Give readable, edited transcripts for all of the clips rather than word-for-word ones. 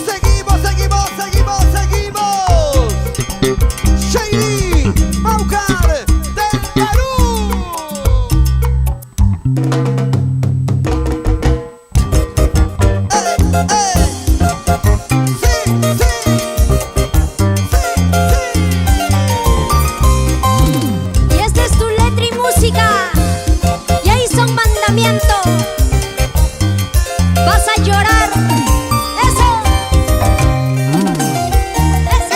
Seguimos, seguimos, seguimos, seguimos. Shady Maucar del Perú. Sí, sí, Y esta es tu letra y música. Y ahí son mandamientos. Vas a llorar. Eso.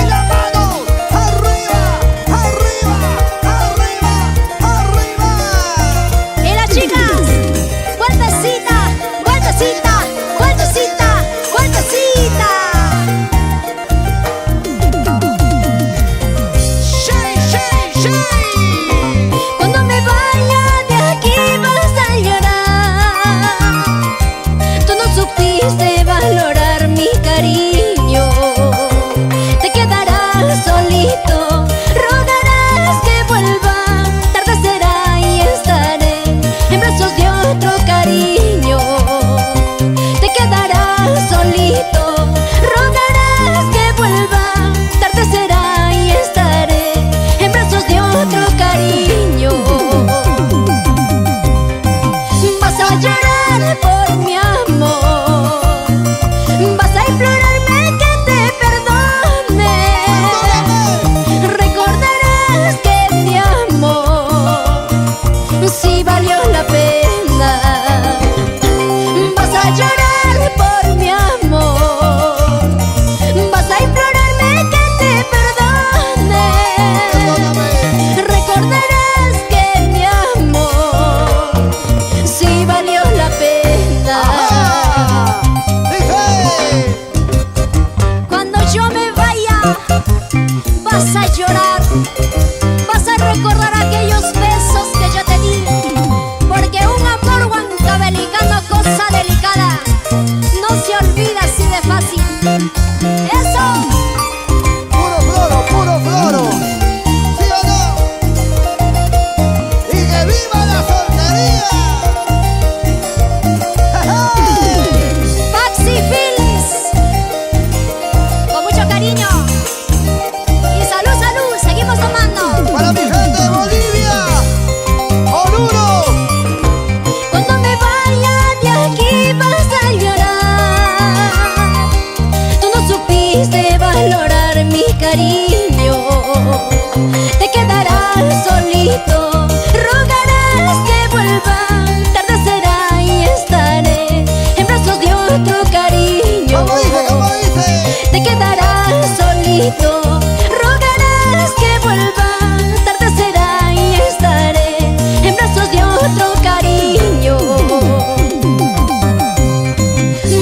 y la mano arriba, arriba, arriba, arriba. Y las chicas. Vueltecita, vueltecita, vueltecita, vueltecita. Cuando me vaya de aquí vas a llorar. Tú no supiste valorar mi cariño. Te quedarás solito, rogarás que vuelva. Tarde será y estaré en brazos de otro cariño. Te quedarás solito, rogarás que vuelva. Tarde será y estaré en brazos de otro cariño. Vas a llorar por mi amor, vas a implorarme que te perdone. Recordarás que mi amor sí valió la pena. Vas a llorar por mi amor, vas a implorarme que te perdone. Recordarás que mi amor sí valió la pena. Cuando yo me vaya, vas a llorar, vas a recordar aquellos besos que yo te di. Porque un amor huancabelicano, cosa delicada, no se olvida así de fácil. ¡Eso! Puro floro, puro floro. ¿Sí o no? ¡Y que viva la soltería! Paxi Films, con mucho cariño. Y salud, salud, seguimos tomando. Para mi gente de Bolivia, Oruro. Cuando me vaya de aquí vas a llorar. Tú no supiste valorar mi cariño. Te quedarás solito, rogarás que vuelva. Tarde será y estaré en brazos de otro cariño. ¿Cómo dice? ¿Cómo dice? Te quedarás solito, rogarás que vuelva. Tarde será y estaré en brazos de otro cariño.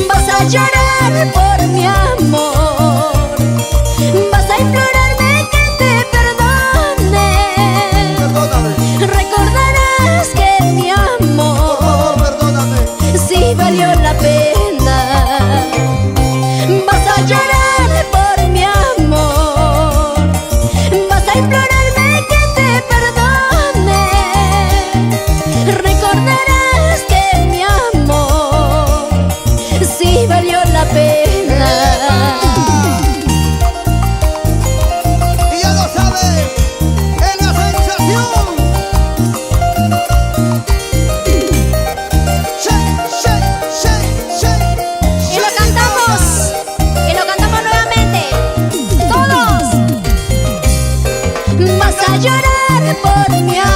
Vas a llorar por mi amor, vas a implorarme que te perdone. Perdóname. Recordarás que mi Por amor favor, perdóname. sí valió la pena. Vas a llorar por mi amor, vas a implorarme que te perdone. Recordarás que mi amor sí valió la pena. Y ya lo sabes, en la sensación. Y lo cantamos nuevamente, todos. Vas a llorar por mi amor.